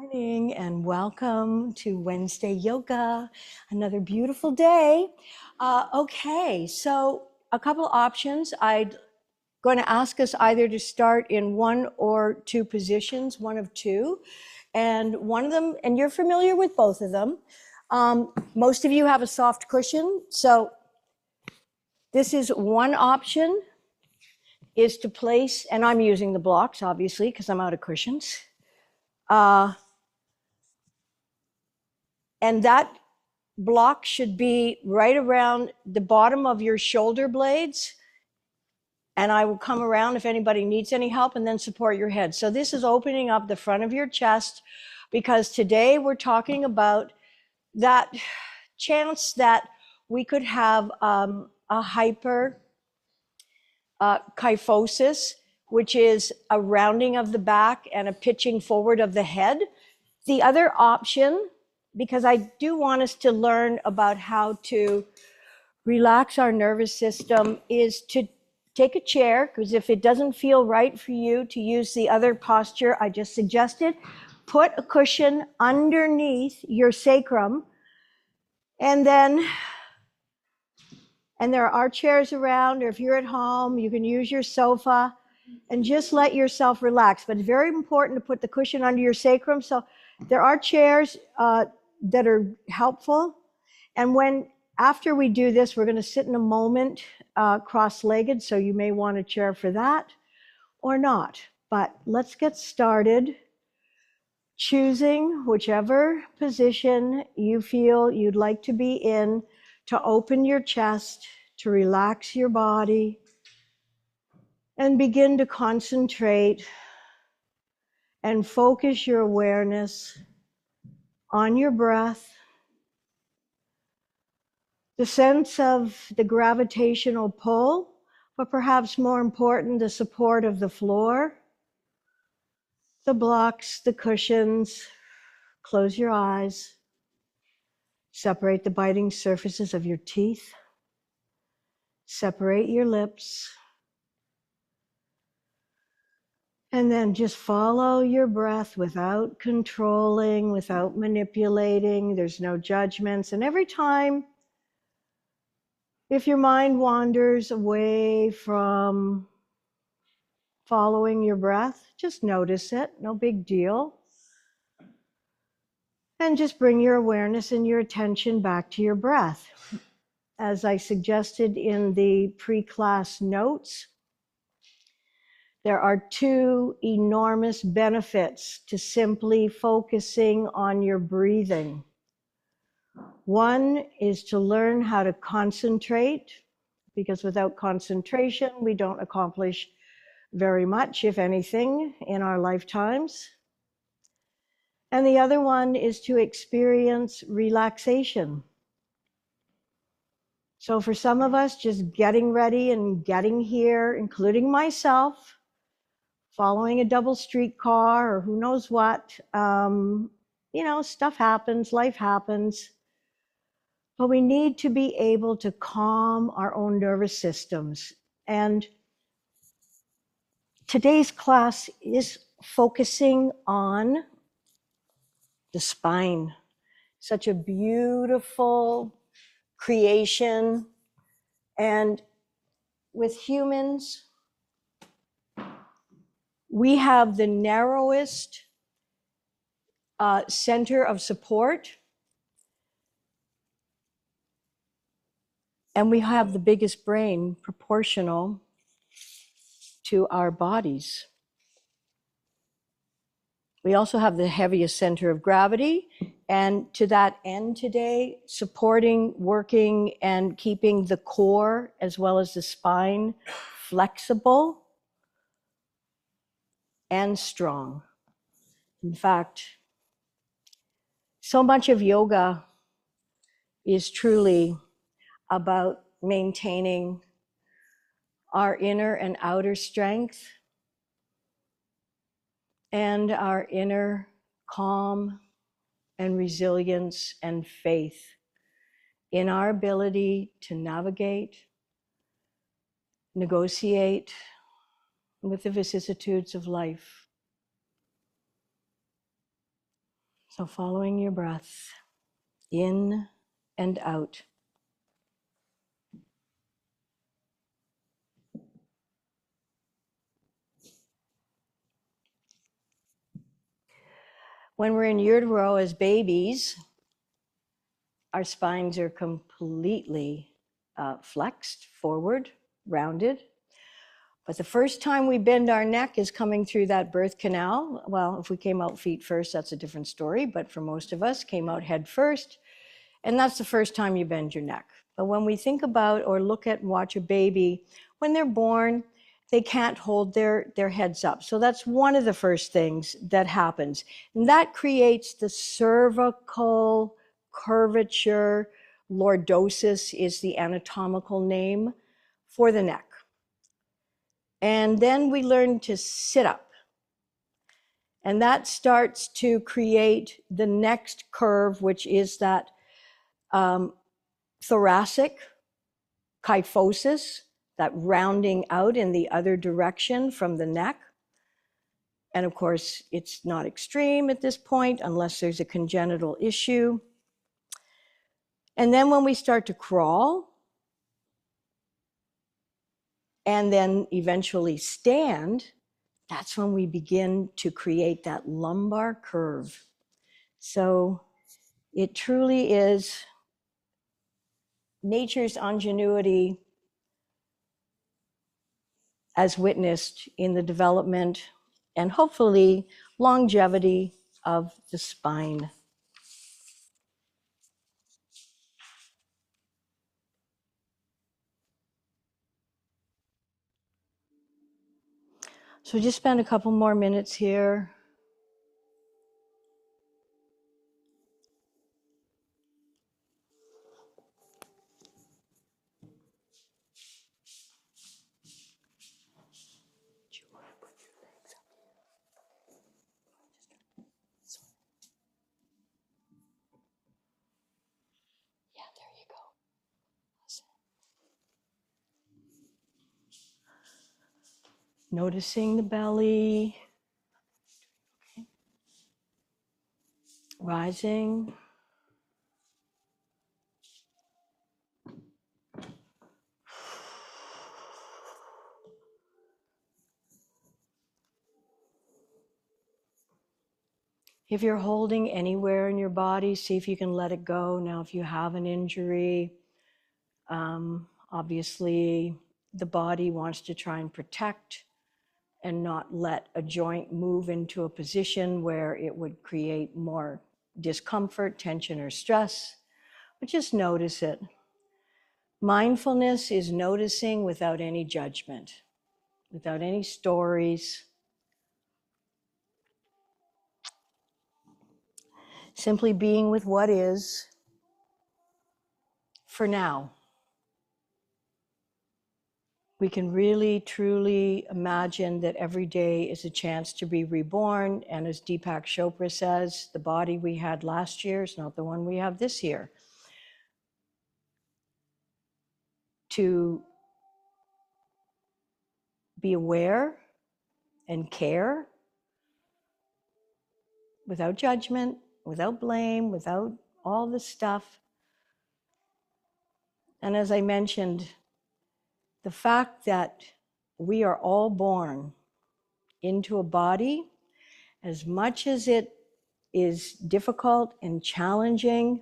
Morning and welcome to Wednesday Yoga. Another beautiful day. Okay, so a couple options. I'm going to ask us either to start in one or two positions, one of two, and one of them, and you're familiar with both of them. Most of you have a soft cushion, so this is one option, is to place, and I'm using the blocks obviously because I'm out of cushions. And that block should be right around the bottom of your shoulder blades. And I will come around if anybody needs any help and then support your head. So this is opening up the front of your chest because today we're talking about that chance that we could have a kyphosis, which is a rounding of the back and a pitching forward of the head. The other option, because I do want us to learn about how to relax our nervous system, is to take a chair, because if it doesn't feel right for you to use the other posture I just suggested, put a cushion underneath your sacrum, and there are chairs around, or if you're at home, you can use your sofa, and just let yourself relax. But it's very important to put the cushion under your sacrum. So there are chairs that are helpful. And after we do this, we're going to sit in a moment cross-legged. So you may want a chair for that or not. But let's get started choosing whichever position you feel you'd like to be in, to open your chest, to relax your body, and begin to concentrate and focus your awareness on your breath, the sense of the gravitational pull, but perhaps more important, the support of the floor, the blocks, the cushions. Close your eyes. Separate the biting surfaces of your teeth. Separate your lips. And then just follow your breath without controlling, without manipulating. There's no judgments. And every time, if your mind wanders away from following your breath, just notice it, no big deal. And just bring your awareness and your attention back to your breath. As I suggested in the pre-class notes, there are two enormous benefits to simply focusing on your breathing. One is to learn how to concentrate, because without concentration, we don't accomplish very much, if anything, in our lifetimes. And the other one is to experience relaxation. So for some of us, just getting ready and getting here, including myself, following a double streetcar or who knows what, stuff happens, life happens. But we need to be able to calm our own nervous systems. And today's class is focusing on the spine. Such a beautiful creation. And with humans, we have the narrowest center of support, and we have the biggest brain proportional to our bodies. We also have the heaviest center of gravity, and to that end today, supporting, working, and keeping the core as well as the spine flexible and strong. In fact, so much of yoga is truly about maintaining our inner and outer strength and our inner calm and resilience and faith in our ability to navigate, negotiate with the vicissitudes of life. So following your breath in and out. When we're in utero as babies, our spines are completely flexed forward, rounded. But the first time we bend our neck is coming through that birth canal. Well, if we came out feet first, that's a different story. But for most of us, came out head first. And that's the first time you bend your neck. But when we think about or look at and watch a baby, when they're born, they can't hold their heads up. So that's one of the first things that happens. And that creates the cervical curvature. Lordosis is the anatomical name for the neck. And then we learn to sit up. And that starts to create the next curve, which is that thoracic kyphosis, that rounding out in the other direction from the neck. And of course, it's not extreme at this point unless there's a congenital issue. And then when we start to crawl, and then eventually stand, that's when we begin to create that lumbar curve. So it truly is nature's ingenuity as witnessed in the development and hopefully longevity of the spine. So just spend a couple more minutes here. Yeah, there you go. Noticing the belly, rising. If you're holding anywhere in your body, see if you can let it go. Now, if you have an injury, obviously the body wants to try and protect and not let a joint move into a position where it would create more discomfort, tension, or stress. But just notice it. Mindfulness is noticing without any judgment, without any stories. Simply being with what is for now. We can really, truly imagine that every day is a chance to be reborn. And as Deepak Chopra says, the body we had last year is not the one we have this year. To be aware and care without judgment, without blame, without all the stuff. And as I mentioned, the fact that we are all born into a body, as much as it is difficult and challenging,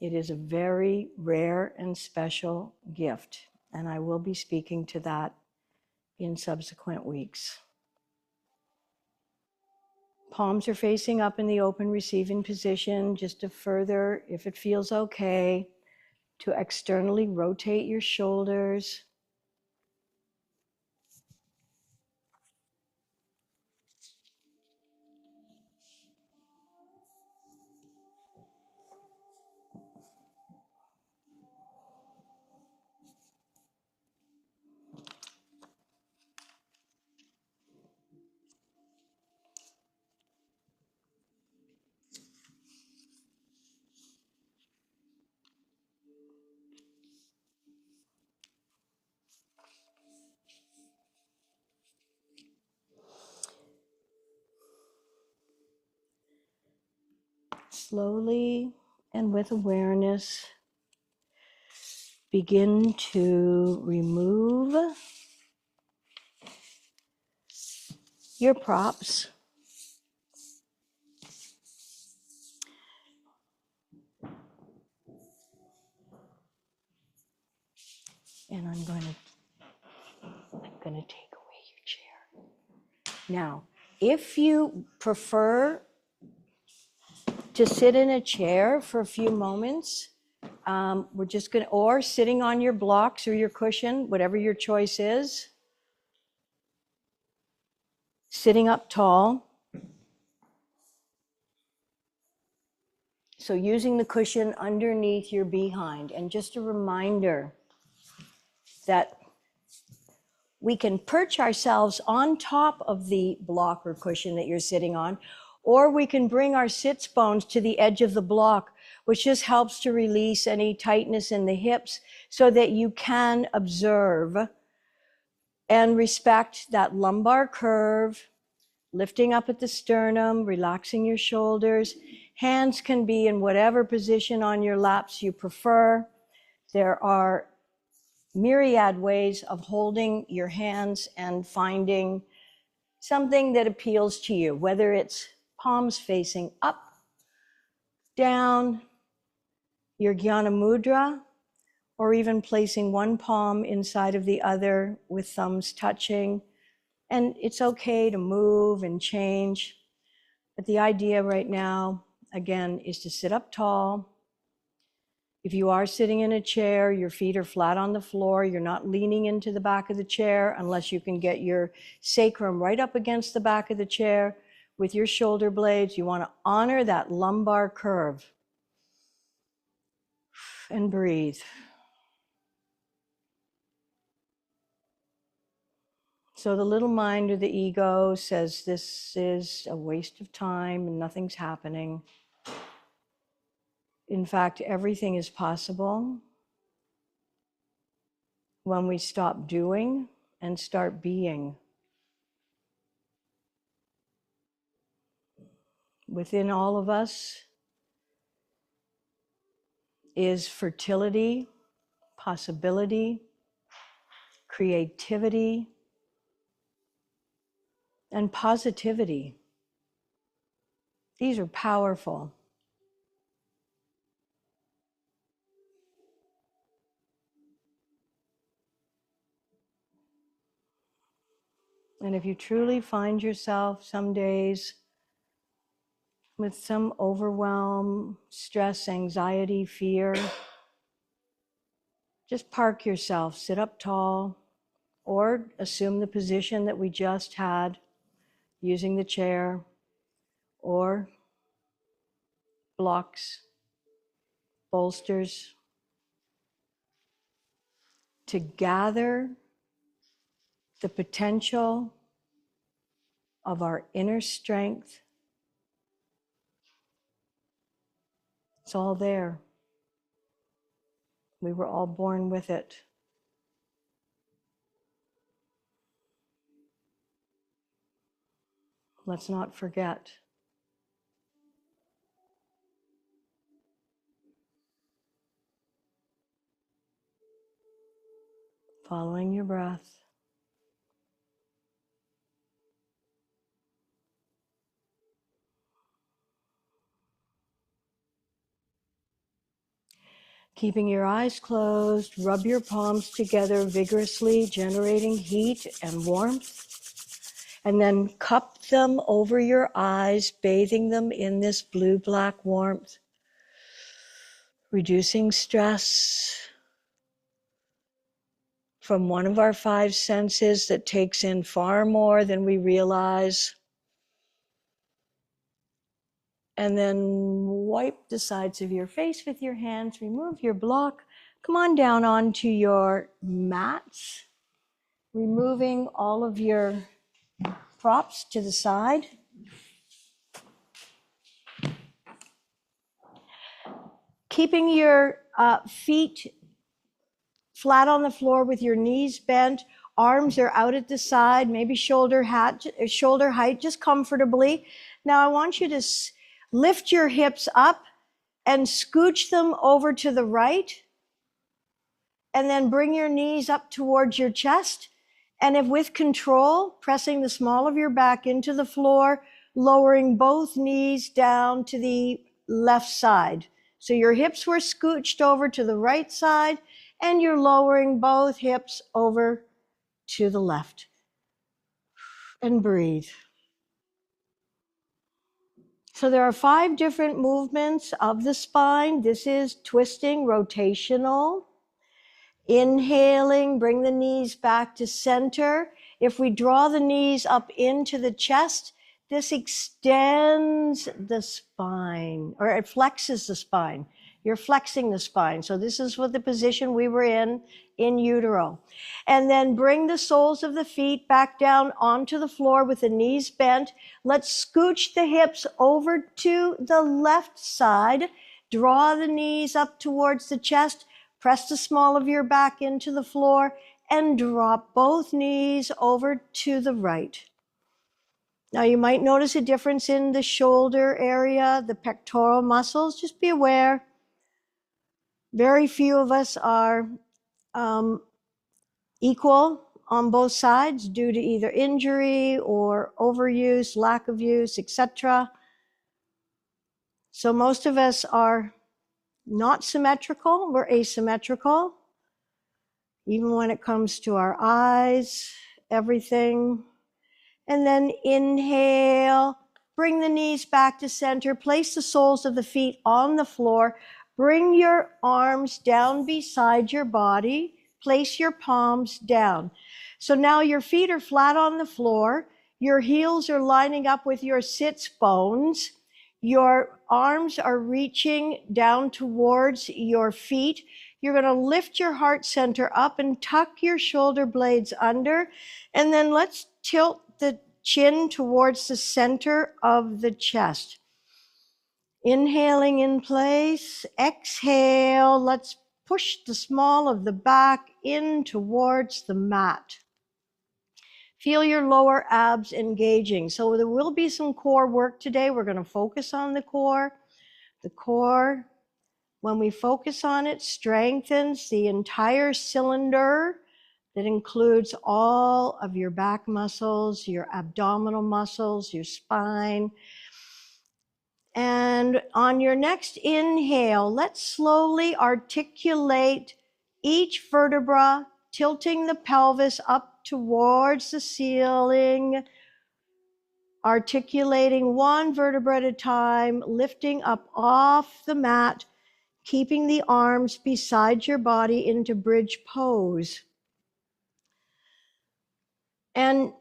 it is a very rare and special gift. And I will be speaking to that in subsequent weeks. Palms are facing up in the open receiving position, just to further, if it feels okay, to externally rotate your shoulders. Slowly and with awareness, begin to remove your props. And I'm going to take away your chair. Now, if you prefer to sit in a chair for a few moments, we're just going to, or sitting on your blocks or your cushion, whatever your choice is, sitting up tall. So using the cushion underneath your behind. And just a reminder that we can perch ourselves on top of the block or cushion that you're sitting on, or we can bring our sits bones to the edge of the block, which just helps to release any tightness in the hips so that you can observe and respect that lumbar curve, lifting up at the sternum, relaxing your shoulders. Hands can be in whatever position on your laps you prefer. There are myriad ways of holding your hands and finding something that appeals to you, whether it's palms facing up, down, your Jnana Mudra, or even placing one palm inside of the other with thumbs touching. And it's okay to move and change. But the idea right now, again, is to sit up tall. If you are sitting in a chair, your feet are flat on the floor. You're not leaning into the back of the chair unless you can get your sacrum right up against the back of the chair with your shoulder blades. You want to honor that lumbar curve. And breathe. So the little mind or the ego says this is a waste of time and nothing's happening. In fact, everything is possible when we stop doing and start being. Within all of us is fertility, possibility, creativity, and positivity. These are powerful. And if you truly find yourself some days with some overwhelm, stress, anxiety, fear, just park yourself, sit up tall, or assume the position that we just had using the chair or blocks, bolsters, to gather the potential of our inner strength. It's all there. We were all born with it. Let's not forget. Following your breath. Keeping your eyes closed, rub your palms together vigorously, generating heat and warmth. And then cup them over your eyes, bathing them in this blue-black warmth, reducing stress from one of our five senses that takes in far more than we realize. And then wipe the sides of your face with your hands, remove your block, come on down onto your mats, removing all of your props to the side. Keeping your feet flat on the floor with your knees bent, arms are out at the side, maybe shoulder height, just comfortably. Now I want you to Lift your hips up and scooch them over to the right. And then bring your knees up towards your chest. And if with control, pressing the small of your back into the floor, lowering both knees down to the left side. So your hips were scooched over to the right side, and you're lowering both hips over to the left. And breathe. So there are 5 different movements of the spine. This is twisting, rotational. Inhaling, bring the knees back to center. If we draw the knees up into the chest, this extends the spine, or it flexes the spine. You're flexing the spine. So this is what the position we were in utero. And then bring the soles of the feet back down onto the floor with the knees bent. Let's scooch the hips over to the left side. Draw the knees up towards the chest. Press the small of your back into the floor and drop both knees over to the right. Now you might notice a difference in the shoulder area, the pectoral muscles. Just be aware. Very few of us are equal on both sides due to either injury or overuse, lack of use, etc. So most of us are not symmetrical, we're asymmetrical. Even when it comes to our eyes, everything. And then inhale, bring the knees back to center, place the soles of the feet on the floor, bring your arms down beside your body, place your palms down. So now your feet are flat on the floor, your heels are lining up with your sits bones, your arms are reaching down towards your feet. You're going to lift your heart center up and tuck your shoulder blades under. And then let's tilt the chin towards the center of the chest. Inhaling in place. Exhale. Let's push the small of the back in towards the mat. Feel your lower abs engaging. So there will be some core work today. We're going to focus on the core. The core, when we focus on it, strengthens the entire cylinder that includes all of your back muscles, your abdominal muscles, your spine. And on your next inhale, let's slowly articulate each vertebra, tilting the pelvis up towards the ceiling, articulating one vertebra at a time, lifting up off the mat, keeping the arms beside your body into bridge pose. And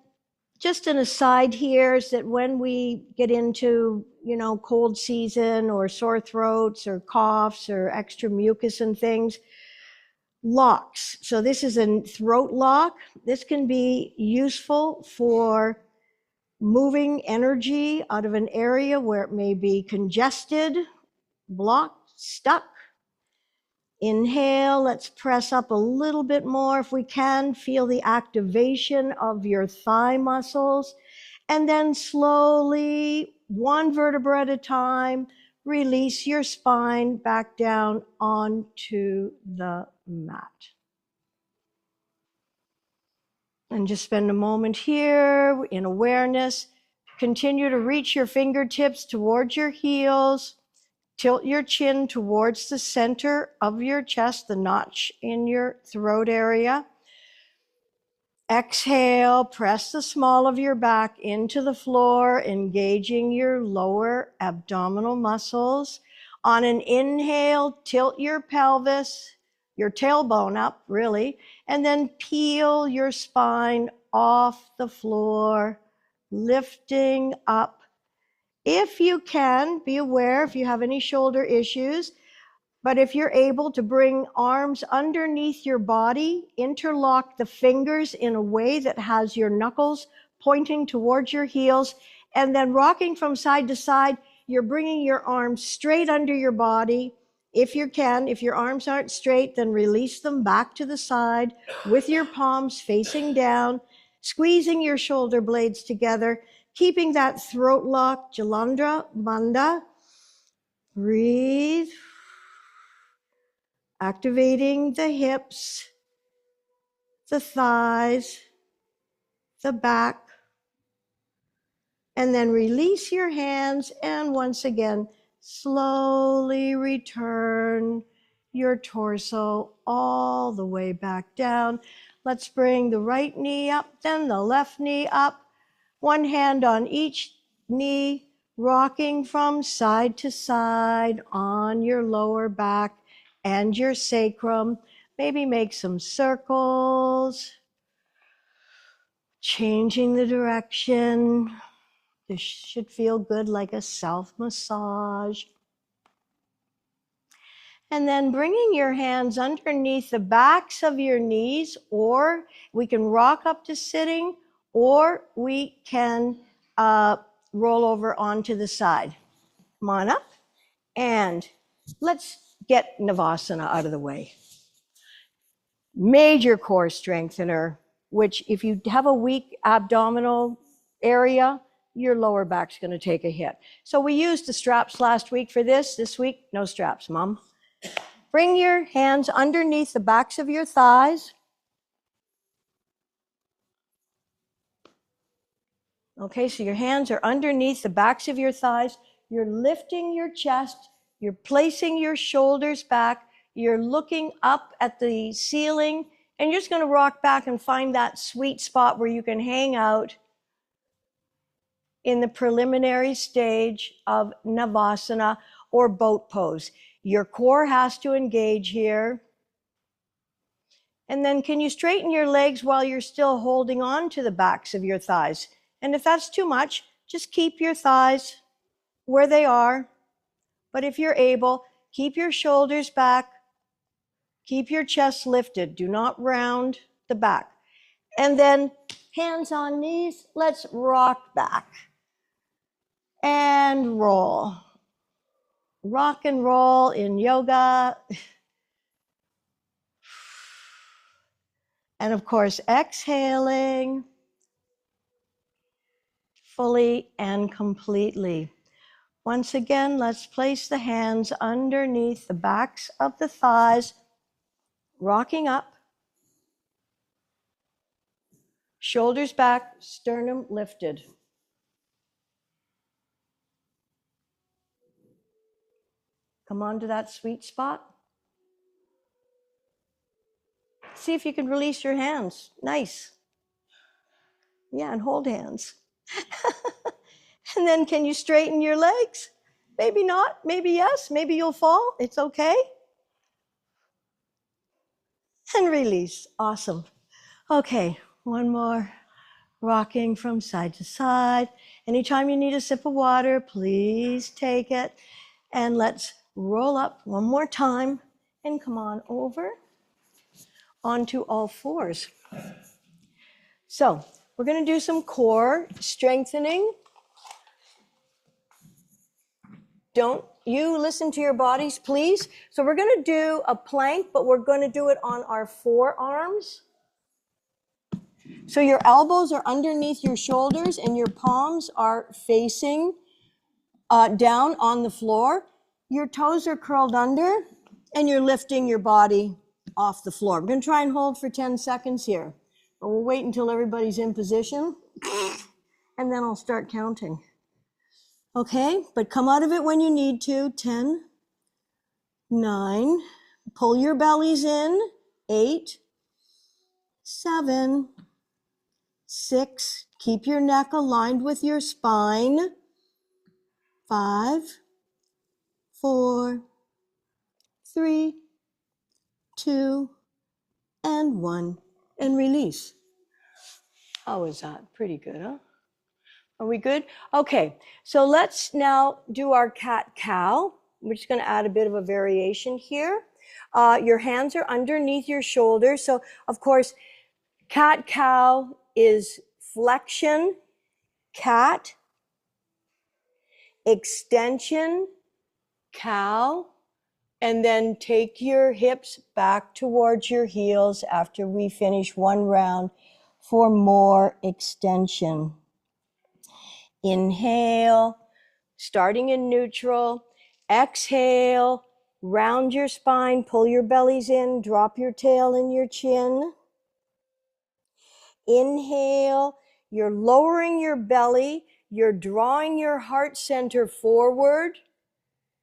just an aside here is that when we get into, cold season or sore throats or coughs or extra mucus and things, locks. So this is a throat lock. This can be useful for moving energy out of an area where it may be congested, blocked, stuck. Inhale, let's press up a little bit more if we can. Feel the activation of your thigh muscles. And then slowly, one vertebra at a time, release your spine back down onto the mat. And just spend a moment here in awareness. Continue to reach your fingertips towards your heels. Tilt your chin towards the center of your chest, the notch in your throat area. Exhale, press the small of your back into the floor, engaging your lower abdominal muscles. On an inhale, tilt your pelvis, your tailbone up, really, and then peel your spine off the floor, lifting up. If you can, be aware if you have any shoulder issues, but if you're able to bring arms underneath your body, interlock the fingers in a way that has your knuckles pointing towards your heels, and then rocking from side to side, you're bringing your arms straight under your body. If you can, if your arms aren't straight, then release them back to the side with your palms facing down, squeezing your shoulder blades together, keeping that throat lock, Jalandhara Bandha. Breathe. Activating the hips, the thighs, the back. And then release your hands and once again, slowly return your torso all the way back down. Let's bring the right knee up, then the left knee up. One hand on each knee, rocking from side to side on your lower back and your sacrum. Maybe make some circles, changing the direction. This should feel good, like a self-massage. And then bringing your hands underneath the backs of your knees, or we can rock up to sitting, or we can roll over onto the side. Come on up. And let's get Navasana out of the way. Major core strengthener, which if you have a weak abdominal area, your lower back's going to take a hit. So we used the straps last week for this. This week, no straps, Mom. Bring your hands underneath the backs of your thighs. Okay, so your hands are underneath the backs of your thighs. You're lifting your chest. You're placing your shoulders back. You're looking up at the ceiling, and you're just going to rock back and find that sweet spot where you can hang out in the preliminary stage of Navasana or boat pose. Your core has to engage here. And then can you straighten your legs while you're still holding on to the backs of your thighs? And if that's too much, just keep your thighs where they are. But if you're able, keep your shoulders back. Keep your chest lifted. Do not round the back. And then hands on knees, let's rock back. And roll. Rock and roll in yoga. And of course, exhaling fully and completely. Once again, let's place the hands underneath the backs of the thighs, rocking up. Shoulders back, sternum lifted. Come on to that sweet spot. See if you can release your hands. Nice. Yeah, and hold hands. And then can you straighten your legs? Maybe not, maybe yes, maybe you'll fall. It's okay. And release. Awesome. Okay, one more. Rocking from side to side. Anytime you need a sip of water, please take it. And let's roll up one more time and come on over onto all fours. So we're going to do some core strengthening. Don't you listen to your bodies, please. So we're going to do a plank, but we're going to do it on our forearms. So your elbows are underneath your shoulders and your palms are facing down on the floor. Your toes are curled under and you're lifting your body off the floor. We're going to try and hold for 10 seconds here. But we'll wait until everybody's in position and then I'll start counting. Okay, but come out of it when you need to. 10, 9, pull your bellies in. 8, 7, 6, keep your neck aligned with your spine. 5, 4, 3, 2, and 1, and release. How is that? Pretty good, huh? Are we good? Okay, so let's now do our cat-cow. We're just going to add a bit of a variation here. Your hands are underneath your shoulders. So, of course, cat-cow is flexion, cat, extension, cow, and then take your hips back towards your heels after we finish one round for more extension. Inhale, starting in neutral, Exhale, round your spine, pull your bellies in, drop your tail and your chin. Inhale, you're lowering your belly, you're drawing your heart center forward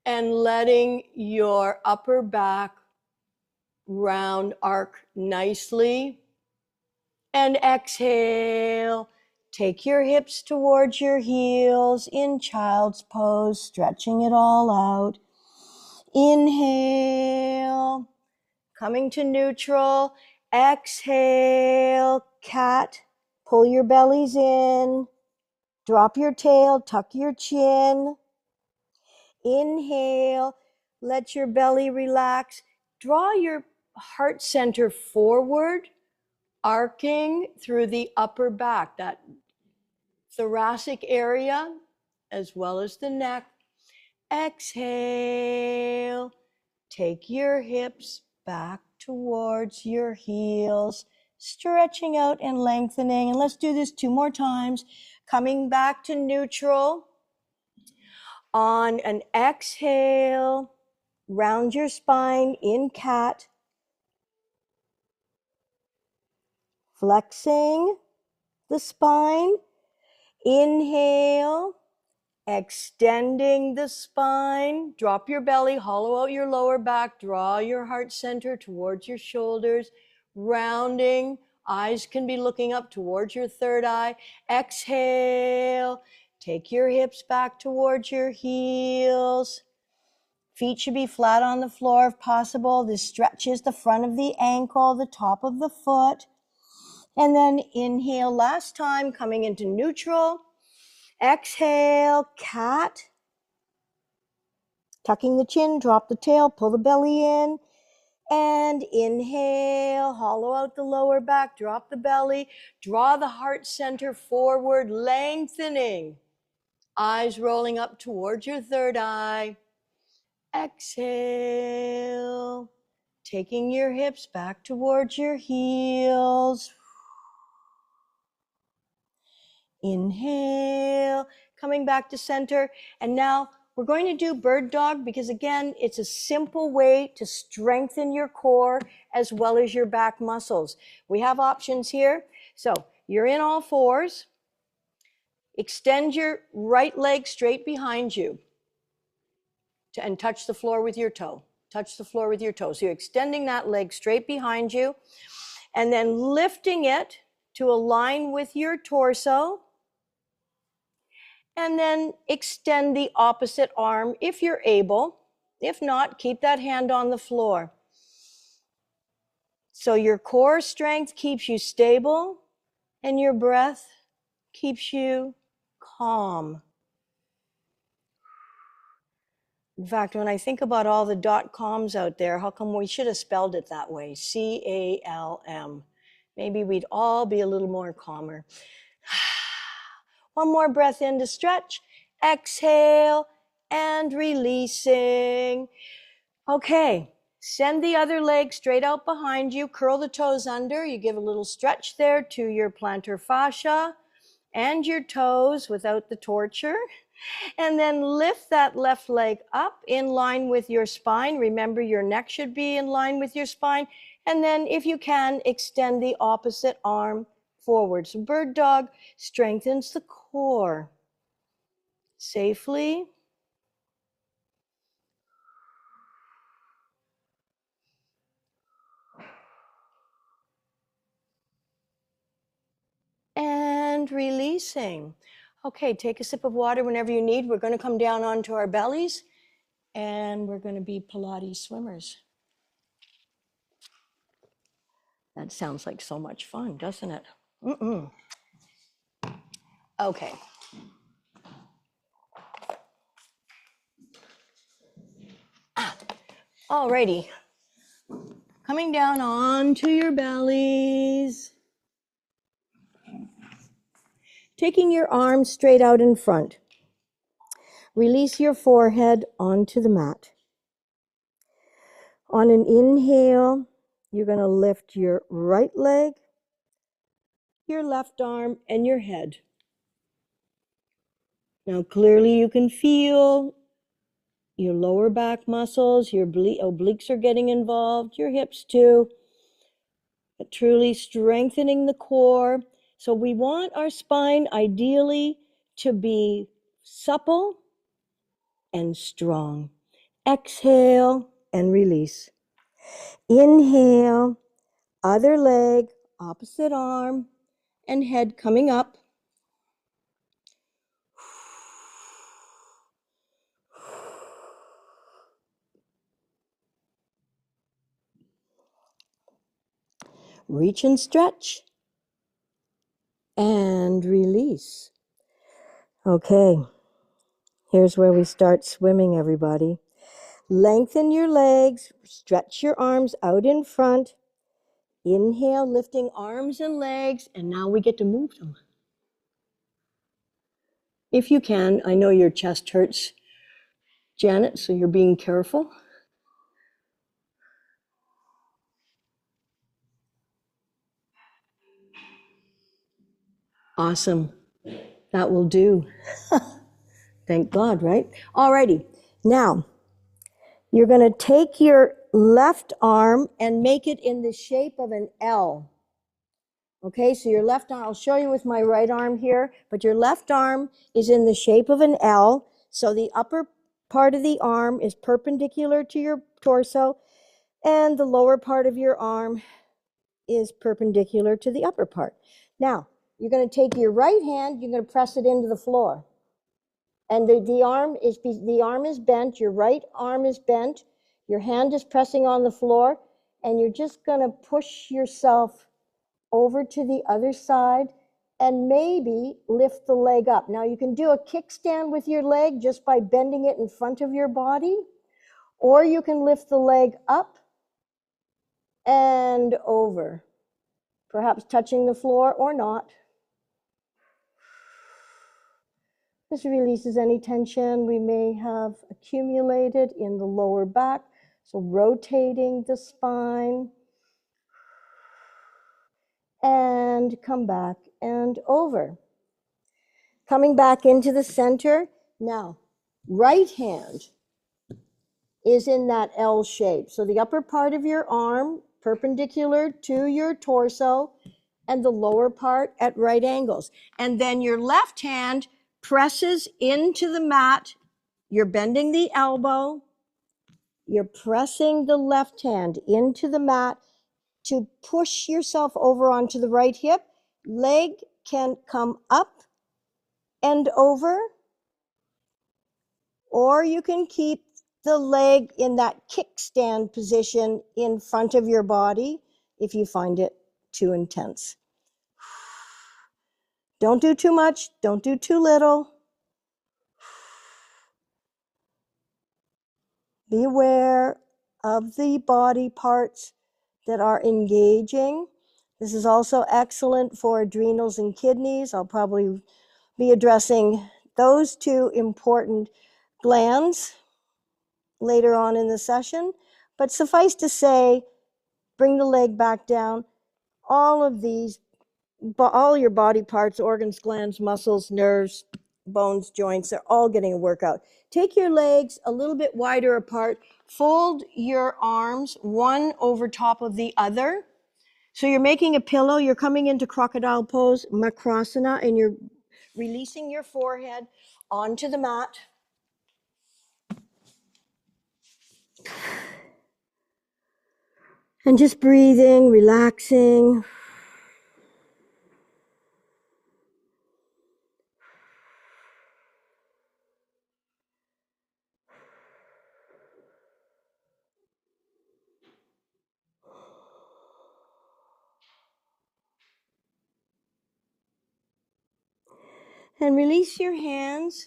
and letting your upper back round arc nicely. And exhale, take your hips towards your heels in child's pose, stretching it all out. Inhale, coming to neutral. Exhale, cat. Pull your bellies in. Drop your tail, tuck your chin. Inhale, let your belly relax. Draw your heart center forward, arcing through the upper back, that thoracic area, as well as the neck. Exhale, take your hips back towards your heels, stretching out and lengthening. And let's do this 2 more times. Coming back to neutral. On an exhale, round your spine in cat. Flexing the spine. Inhale, extending the spine. Drop your belly, hollow out your lower back, draw your heart center towards your shoulders, rounding. Eyes can be looking up towards your third eye. Exhale, take your hips back towards your heels. Feet should be flat on the floor if possible. This stretches the front of the ankle, the top of the foot. And then inhale last time, coming into neutral. Exhale, cat. Tucking the chin, drop the tail, pull the belly in. And inhale, hollow out the lower back, drop the belly, draw the heart center forward, lengthening. Eyes rolling up towards your third eye. Exhale, taking your hips back towards your heels. Inhale, coming back to center. And now we're going to do bird dog because, again, it's a simple way to strengthen your core as well as your back muscles. We have options here. So you're in all fours. Extend your right leg straight behind you and touch the floor with your toe. Touch the floor with your toe. So you're extending that leg straight behind you and then lifting it to align with your torso. And then extend the opposite arm if you're able. If not, keep that hand on the floor. So your core strength keeps you stable and your breath keeps you calm. In fact, when I think about all the .coms out there, how come we should have spelled it that way? CALM. Maybe we'd all be a little more calmer. One more breath in to stretch. Exhale and releasing. Okay, send the other leg straight out behind you. Curl the toes under. You give a little stretch there to your plantar fascia and your toes without the torture. And then lift that left leg up in line with your spine. Remember, your neck should be in line with your spine. And then, if you can, extend the opposite arm forward. So bird dog strengthens the core safely. And releasing. Okay, take a sip of water whenever you need. We're going to come down onto our bellies and we're going to be Pilates swimmers. That sounds like so much fun, doesn't it? Okay. Alrighty. Coming down onto your bellies. Taking your arms straight out in front. Release your forehead onto the mat. On an inhale, you're going to lift your right leg, your left arm, and your head. Now clearly you can feel your lower back muscles, your obliques are getting involved, your hips too. But truly strengthening the core. So we want our spine ideally to be supple and strong. Exhale and release. Inhale, other leg, opposite arm, and head coming up. Reach and stretch. And release. Okay, here's where we start swimming, everybody. Lengthen your legs, stretch your arms out in front. Inhale, lifting arms and legs, and now we get to move them. If you can, I know your chest hurts, Janet, so you're being careful. Awesome. That will do. Thank God, right? Alrighty. Now, you're going to take your left arm and make it in the shape of an L. Okay, so your left arm, I'll show you with my right arm here, but your left arm is in the shape of an L. So the upper part of the arm is perpendicular to your torso, and the lower part of your arm is perpendicular to the upper part. Now, you're going to take your right hand, you're going to press it into the floor. And the arm is bent, your right arm is bent, your hand is pressing on the floor, and you're just going to push yourself over to the other side and maybe lift the leg up. Now you can do a kickstand with your leg just by bending it in front of your body, or you can lift the leg up and over, perhaps touching the floor or not. This releases any tension we may have accumulated in the lower back. So rotating the spine and come back and over. Coming back into the center. Now, right hand is in that L shape. So the upper part of your arm perpendicular to your torso and the lower part at right angles. And then your left hand presses into the mat. You're bending the elbow. You're pressing the left hand into the mat to push yourself over onto the right hip. Leg can come up and over, or you can keep the leg in that kickstand position in front of your body if you find it too intense. Don't do too much, don't do too little. Be aware of the body parts that are engaging. This is also excellent for adrenals and kidneys. I'll probably be addressing those two important glands later on in the session. But suffice to say, bring the leg back down. All of these, all your body parts, organs, glands, muscles, nerves, bones, joints, they're all getting a workout. Take your legs a little bit wider apart. Fold your arms one over top of the other. So you're making a pillow. You're coming into crocodile pose, makrasana, and you're releasing your forehead onto the mat. And just breathing, relaxing. And release your hands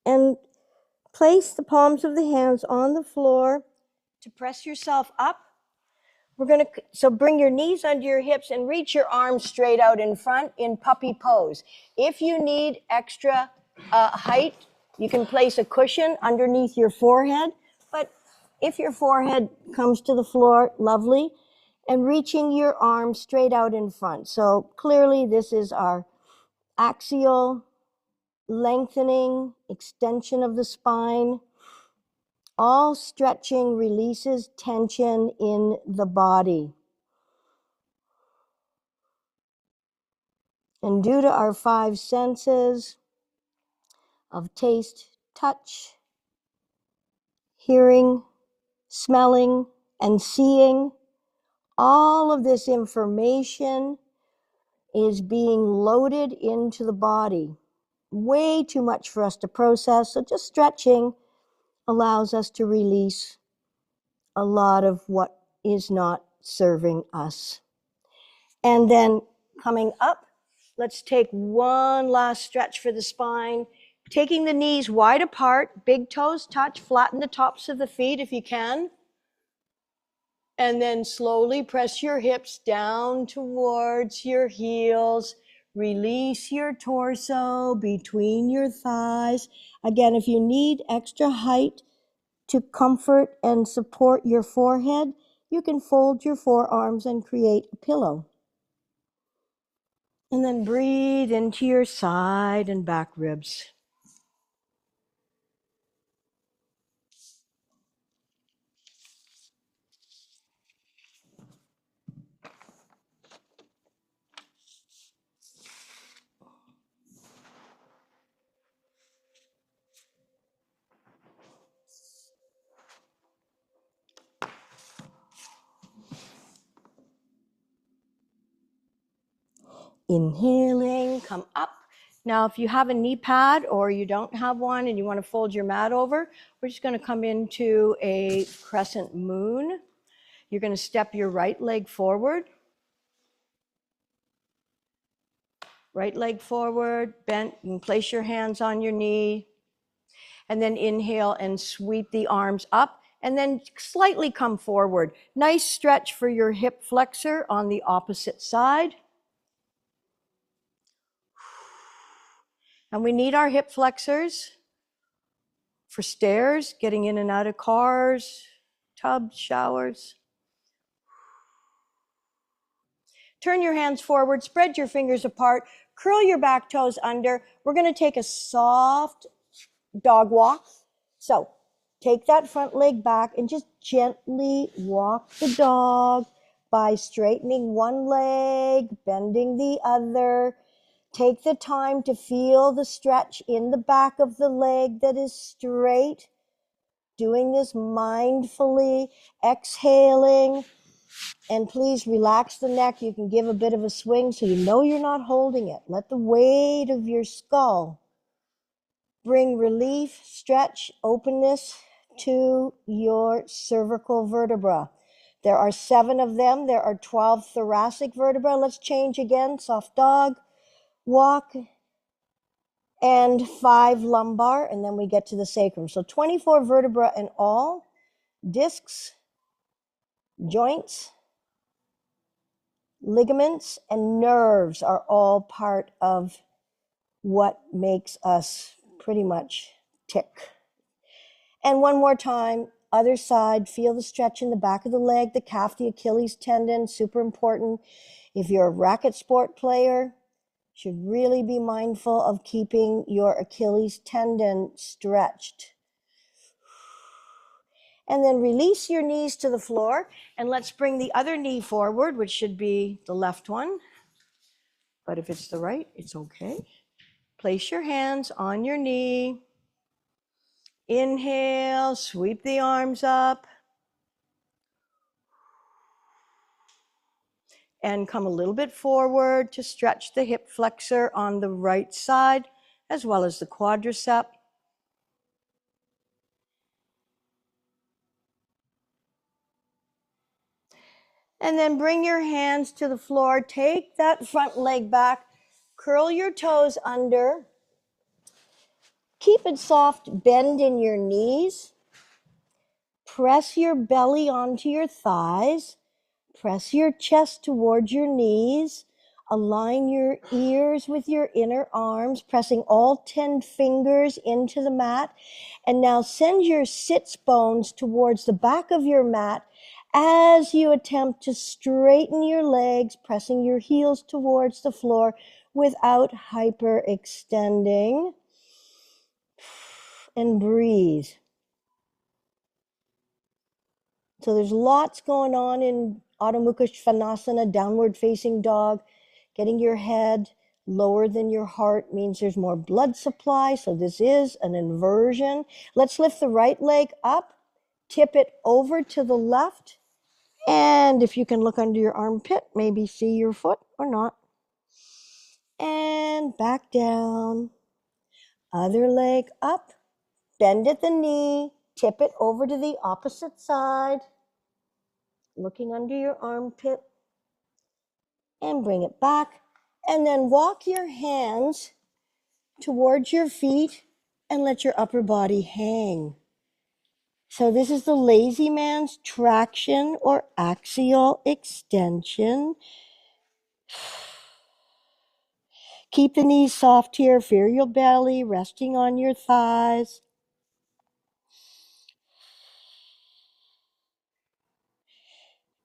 and place the palms of the hands on the floor to press yourself up. So bring your knees under your hips and reach your arms straight out in front in puppy pose. If you need extra height, you can place a cushion underneath your forehead. But if your forehead comes to the floor, lovely. And reaching your arms straight out in front. So clearly this is our axial lengthening, extension of the spine. All stretching releases tension in the body. And due to our 5 senses of taste, touch, hearing, smelling, and seeing, all of this information is being loaded into the body. Way too much for us to process, so just stretching allows us to release a lot of what is not serving us. And then coming up, let's take one last stretch for the spine. Taking the knees wide apart, big toes touch, flatten the tops of the feet if you can. And then slowly press your hips down towards your heels. Release your torso between your thighs. Again, if you need extra height to comfort and support your forehead, you can fold your forearms and create a pillow. And then breathe into your side and back ribs. Inhaling, come up. Now, if you have a knee pad or you don't have one and you want to fold your mat over, we're just going to come into a crescent moon. You're going to step your right leg forward. Right leg forward, bent. You can place your hands on your knee. And then inhale and sweep the arms up. And then slightly come forward. Nice stretch for your hip flexor on the opposite side. And we need our hip flexors for stairs, getting in and out of cars, tubs, showers. Turn your hands forward, spread your fingers apart, curl your back toes under. We're going to take a soft dog walk. So take that front leg back and just gently walk the dog by straightening one leg, bending the other. Take the time to feel the stretch in the back of the leg that is straight. Doing this mindfully, exhaling. And please relax the neck. You can give a bit of a swing so you know you're not holding it. Let the weight of your skull bring relief, stretch, openness to your cervical vertebra. There are 7 of them. There are 12 thoracic vertebrae. Let's change again. Soft dog, walk, and 5 lumbar, and then we get to the sacrum. So 24 vertebrae in all. Discs, joints, ligaments, and nerves are all part of what makes us pretty much tick. And one more time, other side, feel the stretch in the back of the leg, the calf, the Achilles tendon, super important. If you're a racket sport player, you should really be mindful of keeping your Achilles tendon stretched. And then release your knees to the floor, and let's bring the other knee forward, which should be the left one. But if it's the right, it's okay. Place your hands on your knee. Inhale, sweep the arms up. And come a little bit forward to stretch the hip flexor on the right side, as well as the quadricep. And then bring your hands to the floor. Take that front leg back. Curl your toes under. Keep it soft. Bend in your knees. Press your belly onto your thighs. Press your chest towards your knees. Align your ears with your inner arms, pressing all 10 fingers into the mat. And now send your sits bones towards the back of your mat as you attempt to straighten your legs, pressing your heels towards the floor without hyperextending. And breathe. So there's lots going on in Adho Mukha Svanasana, downward facing dog. Getting your head lower than your heart means there's more blood supply. So this is an inversion. Let's lift the right leg up, tip it over to the left. And if you can look under your armpit, maybe see your foot or not. And back down. Other leg up, bend at the knee, tip it over to the opposite side, looking under your armpit, and bring it back. And then walk your hands towards your feet and let your upper body hang. So this is the lazy man's traction or axial extension. Keep the knees soft here, feel your belly resting on your thighs.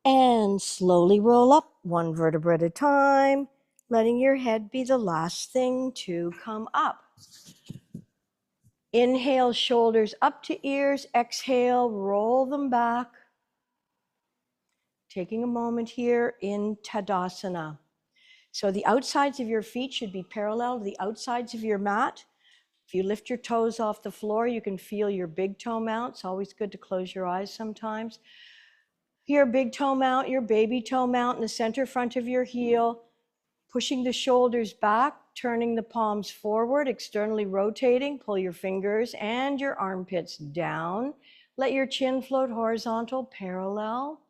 And slowly roll up one vertebra at a time, letting your head be the last thing to come up. Inhale, shoulders up to ears. Exhale, roll them back. Taking a moment here in Tadasana. So the outsides of your feet should be parallel to the outsides of your mat. If you lift your toes off the floor, you can feel your big toe mount. It's always good to close your eyes sometimes. Your big toe mount, your baby toe mount in the center front of your heel. Pushing the shoulders back, turning the palms forward, externally rotating. Pull your fingers and your armpits down. Let your chin float horizontal, parallel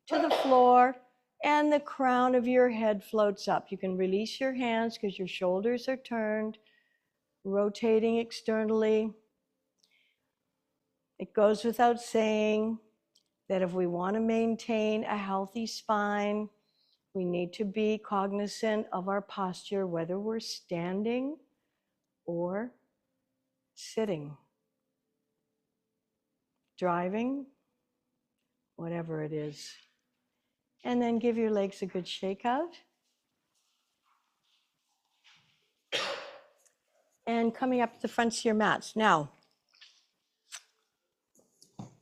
to the floor. And the crown of your head floats up. You can release your hands because your shoulders are turned, rotating externally. It goes without saying that if we want to maintain a healthy spine, we need to be cognizant of our posture, whether we're standing or sitting, driving, whatever it is. And then give your legs a good shake out. And coming up to the fronts of your mats. Now,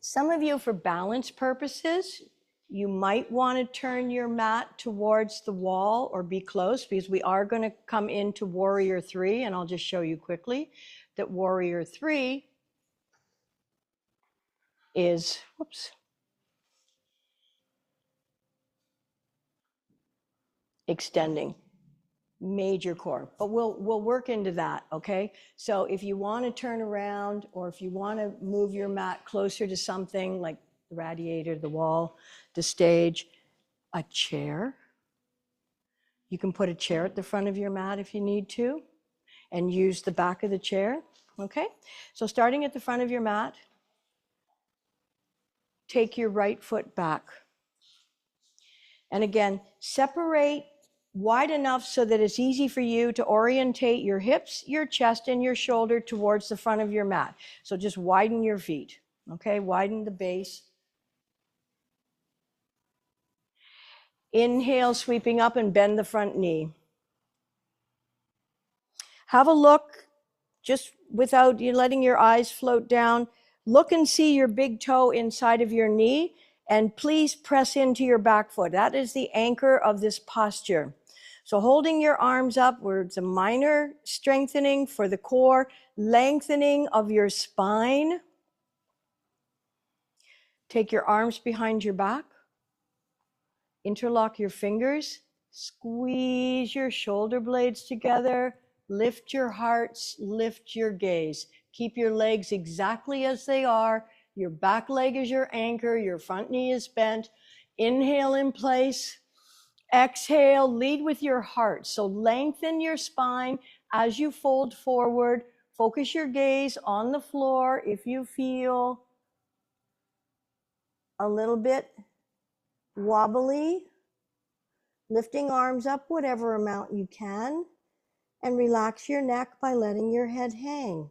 some of you, for balance purposes, you might want to turn your mat towards the wall or be close, because we are going to come into Warrior 3, and I'll just show you quickly that Warrior 3 is, extending. Major core, but we'll work into that, okay? So if you want to turn around, or if you want to move your mat closer to something like the radiator, the wall, the stage, a chair. You can put a chair at the front of your mat if you need to, and use the back of the chair, okay? So starting at the front of your mat, take your right foot back. And again, separate wide enough so that it's easy for you to orientate your hips, your chest, and your shoulder towards the front of your mat. So just widen your feet, okay? Widen the base. Inhale, sweeping up, and bend the front knee. Have a look, just without you letting your eyes float down. Look and see your big toe inside of your knee, and please press into your back foot. That is the anchor of this posture. So holding your arms up, where it's a minor strengthening for the core, lengthening of your spine. Take your arms behind your back. Interlock your fingers. Squeeze your shoulder blades together. Lift your hearts, lift your gaze. Keep your legs exactly as they are. Your back leg is your anchor. Your front knee is bent. Inhale in place. Exhale, lead with your heart. So lengthen your spine as you fold forward. Focus your gaze on the floor. If you feel a little bit wobbly, lifting arms up whatever amount you can, and relax your neck by letting your head hang.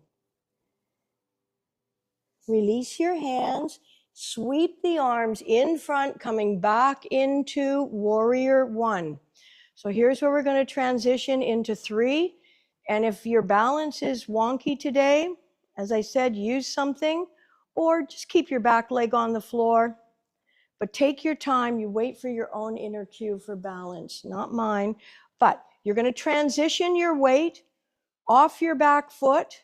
Release your hands. Sweep the arms in front, coming back into Warrior 1. So here's where we're going to transition into 3. And if your balance is wonky today, as I said, use something, or just keep your back leg on the floor. But take your time. You wait for your own inner cue for balance, not mine. But you're going to transition your weight off your back foot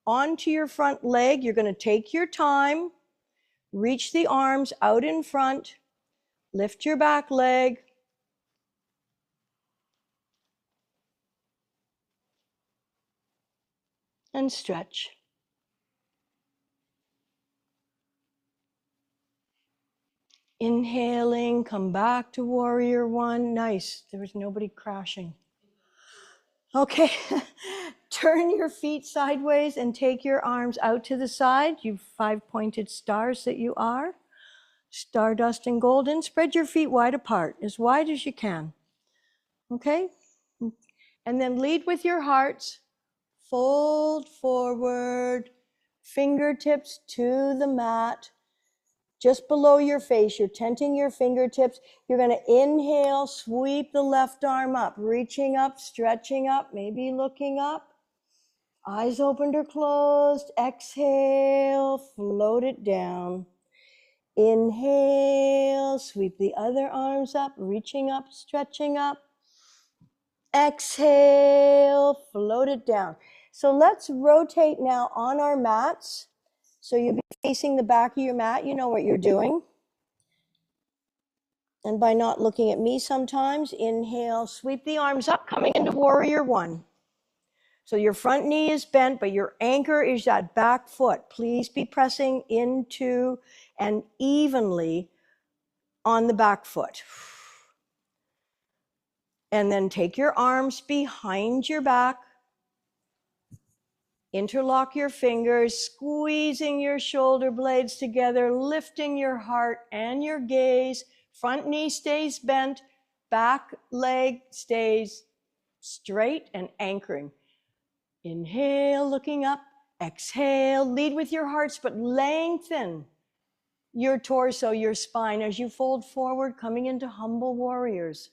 onto your front leg. You're going to take your time, reach the arms out in front, lift your back leg, and stretch. Inhaling, come back to warrior one. Nice. There was nobody crashing. Okay. Turn your feet sideways and take your arms out to the side. You 5-pointed stars that you are. Stardust and golden. Spread your feet wide apart, as wide as you can. Okay? And then lead with your hearts. Fold forward, fingertips to the mat. Just below your face, you're tenting your fingertips. You're going to inhale, sweep the left arm up, reaching up, stretching up, maybe looking up. Eyes opened or closed. Exhale, float it down. Inhale, sweep the other arms up, reaching up, stretching up. Exhale, float it down. So let's rotate now on our mats. So you'll be facing the back of your mat. You know what you're doing. And by not looking at me sometimes, inhale, sweep the arms up, coming into warrior one. So your front knee is bent, but your anchor is that back foot. Please be pressing into and evenly on the back foot. And then take your arms behind your back. Interlock your fingers, squeezing your shoulder blades together, lifting your heart and your gaze. Front knee stays bent, back leg stays straight and anchoring. Inhale, looking up. Exhale, lead with your hearts, but lengthen your torso, your spine as you fold forward, coming into humble warriors.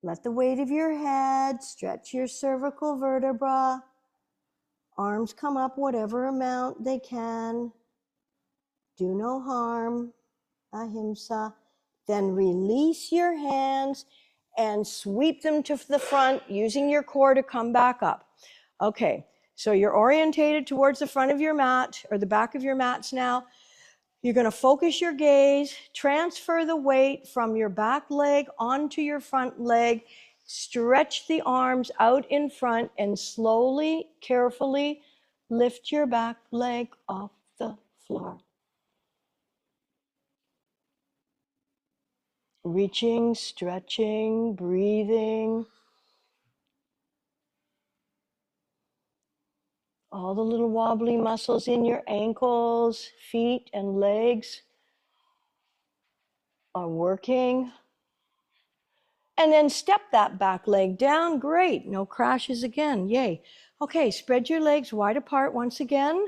Let the weight of your head stretch your cervical vertebra. Arms come up whatever amount they can. Do no harm. Ahimsa. Then release your hands and sweep them to the front, using your core to come back up. Okay, so you're orientated towards the front of your mat, or the back of your mats now. You're going to focus your gaze, transfer the weight from your back leg onto your front leg, stretch the arms out in front, and slowly, carefully lift your back leg off the floor. Reaching, stretching, breathing. All the little wobbly muscles in your ankles, feet, and legs are working. And then step that back leg down. Great. No crashes again. Yay. Okay, spread your legs wide apart once again.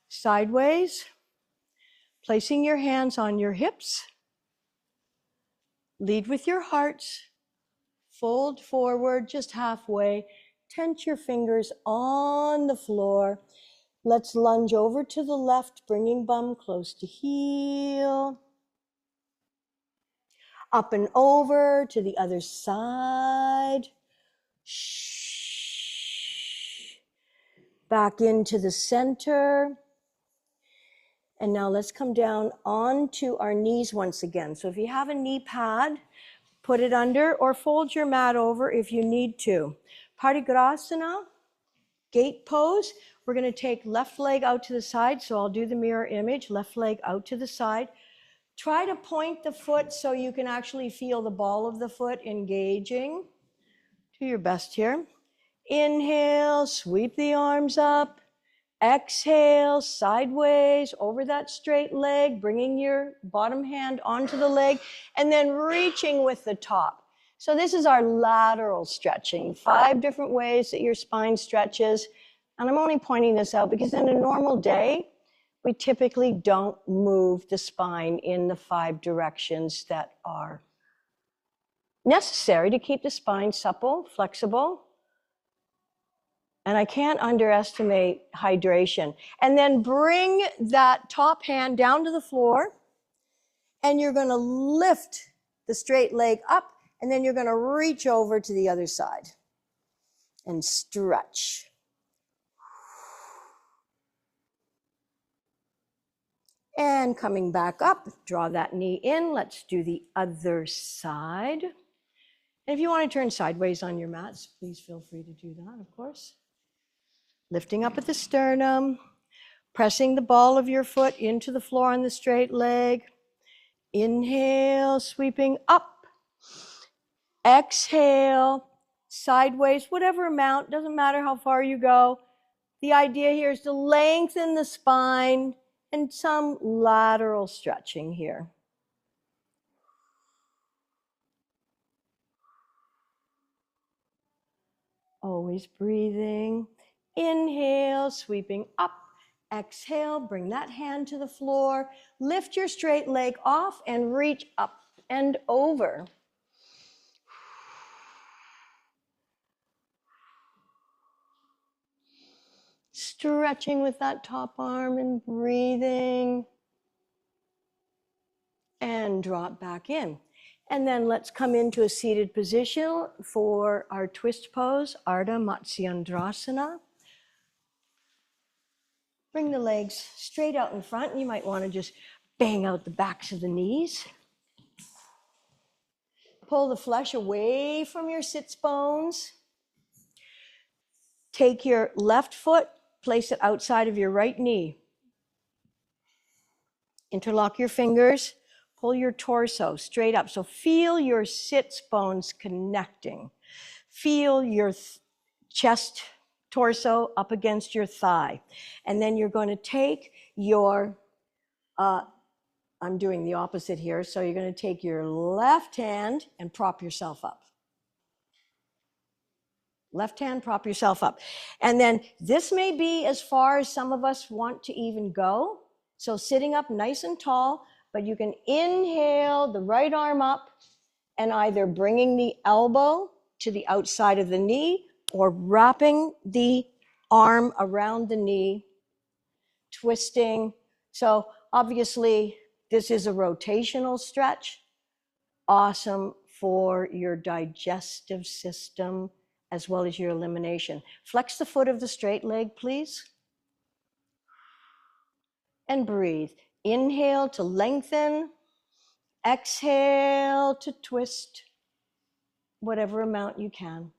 Sideways. Placing your hands on your hips. Lead with your hearts. Fold forward just halfway. Tent your fingers on the floor. Let's lunge over to the left, bringing bum close to heel. Up and over to the other side. Shh. Back into the center. And now let's come down onto our knees once again. So if you have a knee pad, put it under or fold your mat over if you need to. Parigrasana, gate pose. We're going to take left leg out to the side. So I'll do the mirror image, left leg out to the side. Try to point the foot so you can actually feel the ball of the foot engaging. Do your best here. Inhale, sweep the arms up. Exhale, sideways over that straight leg, bringing your bottom hand onto the leg, and then reaching with the top. So this is our lateral stretching, 5 different ways that your spine stretches. And I'm only pointing this out because in a normal day, we typically don't move the spine in the 5 directions that are necessary to keep the spine supple, flexible, And I can't underestimate hydration. And then bring that top hand down to the floor, and you're going to lift the straight leg up, and then you're going to reach over to the other side and stretch. And coming back up, draw that knee in. Let's do the other side. And if you want to turn sideways on your mats, please feel free to do that, of course. Lifting up at the sternum, pressing the ball of your foot into the floor on the straight leg. Inhale, sweeping up. Exhale, sideways, whatever amount, doesn't matter how far you go. The idea here is to lengthen the spine and some lateral stretching here. Always breathing. Inhale, sweeping up. Exhale, bring that hand to the floor. Lift your straight leg off and reach up and over. Stretching with that top arm and breathing. And drop back in. And then let's come into a seated position for our twist pose, Ardha Matsyendrasana. Bring the legs straight out in front. You might want to just bang out the backs of the knees. Pull the flesh away from your sits bones. Take your left foot, place it outside of your right knee. Interlock your fingers. Pull your torso straight up. So feel your sits bones connecting. Feel your chest, torso up against your thigh. And then you're going to take your, I'm doing the opposite here. So you're going to take your left hand and prop yourself up. Left hand, prop yourself up. And then this may be as far as some of us want to even go. So sitting up nice and tall, but you can inhale the right arm up and either bringing the elbow to the outside of the knee or wrapping the arm around the knee, twisting. So obviously this is a rotational stretch, awesome for your digestive system as well as your elimination. Flex the foot of the straight leg, please. And breathe. Inhale to lengthen. Exhale to twist, whatever amount you can.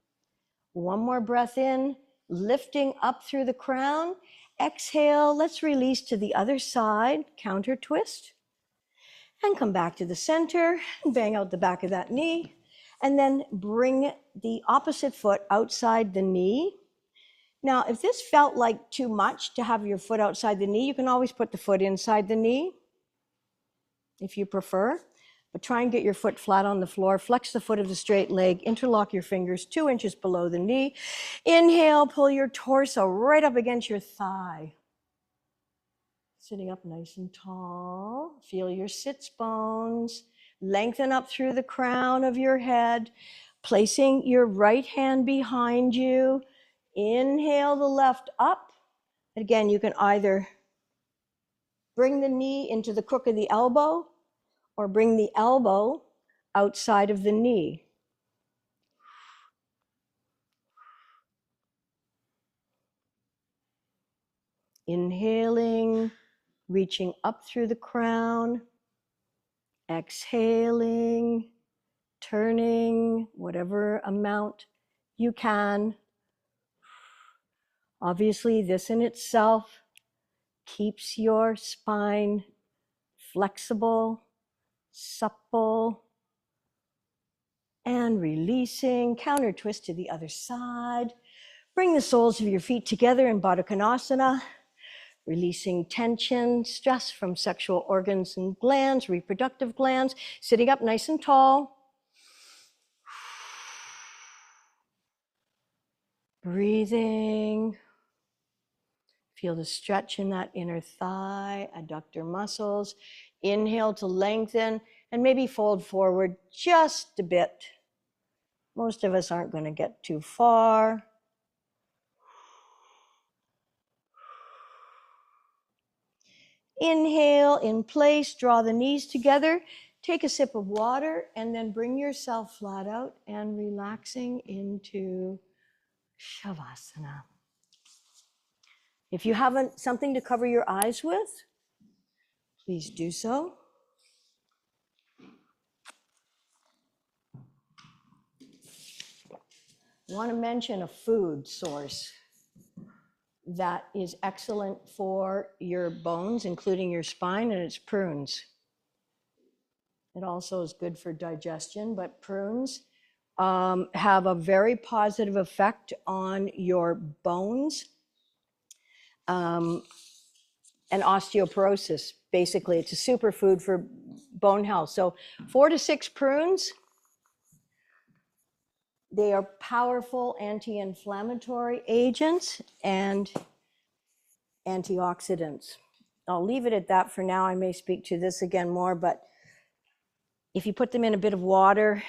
One more breath in, lifting up through the crown. Exhale, let's release to the other side, counter twist. And come back to the center, bang out the back of that knee. And then bring the opposite foot outside the knee. Now, if this felt like too much to have your foot outside the knee, you can always put the foot inside the knee if you prefer. But try and get your foot flat on the floor. Flex the foot of the straight leg. Interlock your fingers 2 inches below the knee. Inhale, pull your torso right up against your thigh. Sitting up nice and tall. Feel your sits bones. Lengthen up through the crown of your head. Placing your right hand behind you. Inhale the left up. Again, you can either bring the knee into the crook of the elbow or bring the elbow outside of the knee. Inhaling, reaching up through the crown. Exhaling, turning whatever amount you can. Obviously, this in itself keeps your spine flexible, supple, and releasing. Counter twist to the other side. Bring the soles of your feet together in Baddha Konasana, releasing tension, stress from sexual organs and glands, reproductive glands, sitting up nice and tall. Breathing. Feel the stretch in that inner thigh, adductor muscles. Inhale to lengthen and maybe fold forward just a bit. Most of us aren't going to get too far. Inhale in place, draw the knees together, take a sip of water, and then bring yourself flat out and relaxing into Shavasana. If you haven't something to cover your eyes with, please do so. I want to mention a food source that is excellent for your bones, including your spine, and it's prunes. It also is good for digestion, but prunes have a very positive effect on your bones and osteoporosis. Basically, it's a superfood for bone health. So 4 to 6 prunes. They are powerful anti-inflammatory agents and antioxidants. I'll leave it at that for now. I may speak to this again more, but if you put them in a bit of water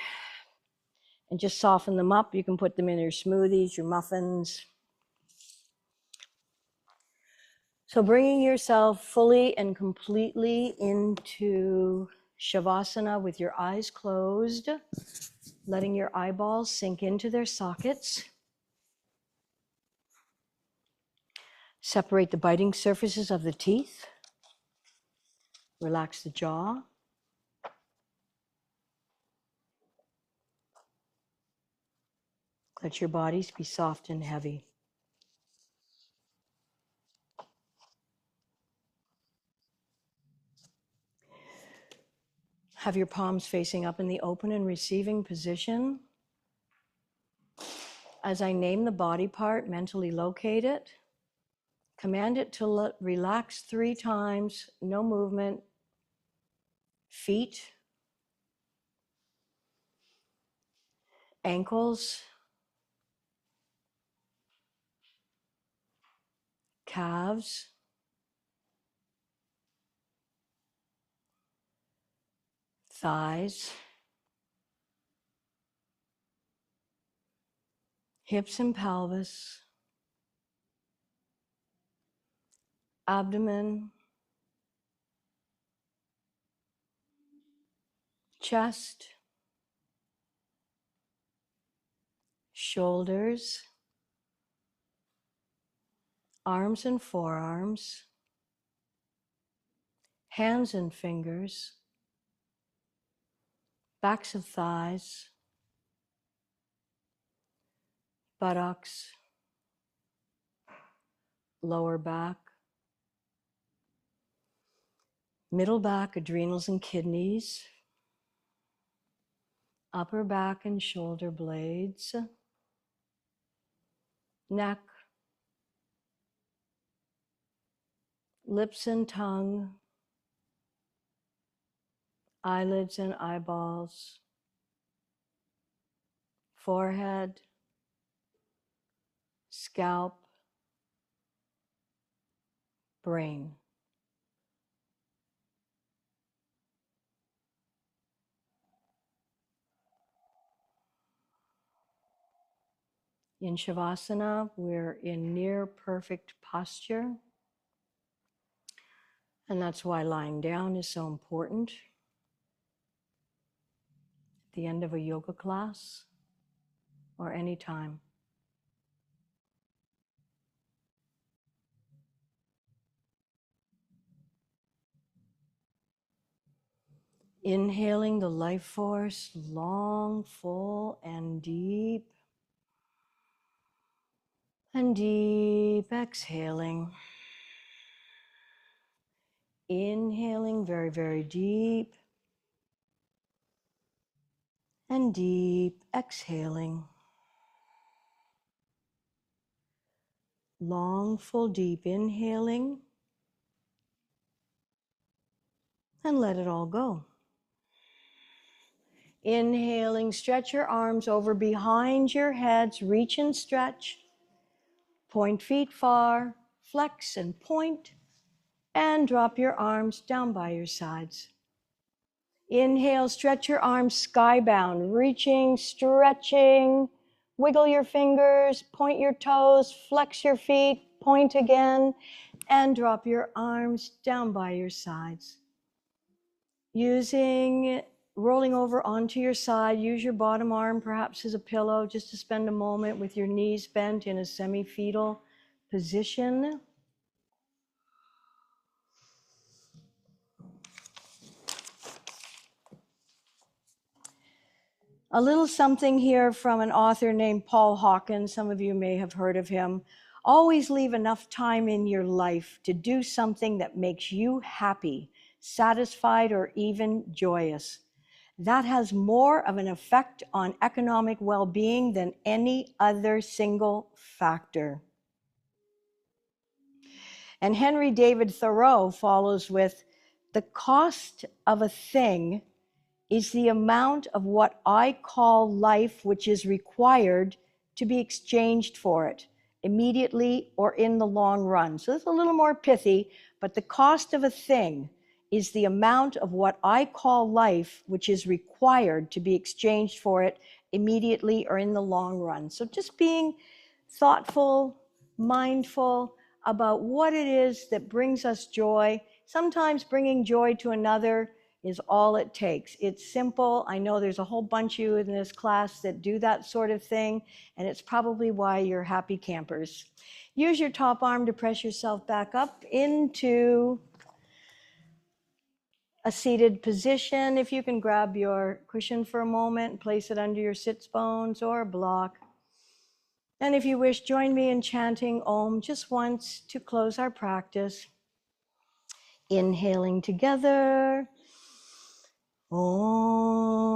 and just soften them up, you can put them in your smoothies, your muffins. So bringing yourself fully and completely into Shavasana with your eyes closed, letting your eyeballs sink into their sockets. Separate the biting surfaces of the teeth. Relax the jaw. Let your bodies be soft and heavy. Have your palms facing up in the open and receiving position. As I name the body part, mentally locate it. Command it to relax 3 times, no movement. Feet, ankles, calves, thighs, hips and pelvis, abdomen, chest, shoulders, arms and forearms, hands and fingers, backs of thighs, buttocks, lower back, middle back, adrenals and kidneys, upper back and shoulder blades, neck, lips and tongue, eyelids and eyeballs, forehead, scalp, brain. In Shavasana, we're in near perfect posture. And that's why lying down is so important. At the end of a yoga class or any time. Inhaling the life force, long, full, and deep. And deep exhaling. Inhaling very, very deep. And deep exhaling. Long, full, deep inhaling. And let it all go. Inhaling, stretch your arms over behind your heads, reach and stretch. Point feet far, flex and point, and drop your arms down by your sides. Inhale, stretch your arms skybound, reaching, stretching, wiggle your fingers, point your toes, flex your feet, point again, and drop your arms down by your sides. Rolling over onto your side, use your bottom arm perhaps as a pillow, just to spend a moment with your knees bent in a semi-fetal position. A little something here from an author named Paul Hawkins. Some of you may have heard of him. Always leave enough time in your life to do something that makes you happy, satisfied, or even joyous. That has more of an effect on economic well-being than any other single factor. And Henry David Thoreau follows with, the cost of a thing is the amount of what I call life which is required to be exchanged for it, immediately or in the long run. So it's a little more pithy, but the cost of a thing is the amount of what I call life which is required to be exchanged for it immediately or in the long run. So just being thoughtful, mindful about what it is that brings us joy. Sometimes bringing joy to another is all it takes. It's simple. I know there's a whole bunch of you in this class that do that sort of thing, and it's probably why you're happy campers. Use your top arm to press yourself back up into a seated position. If you can grab your cushion for a moment and place it under your sits bones or a block. And if you wish, join me in chanting Om just once to close our practice. Inhaling together. Om.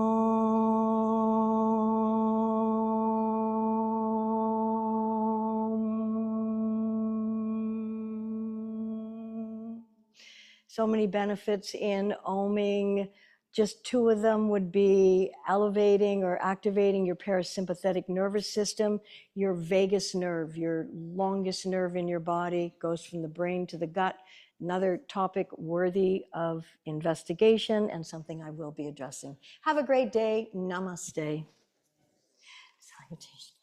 So many benefits in oming. Just two of them would be elevating or activating your parasympathetic nervous system. Your vagus nerve, your longest nerve in your body, goes from the brain to the gut. Another topic worthy of investigation and something I will be addressing. Have a great day. Namaste. Salutation.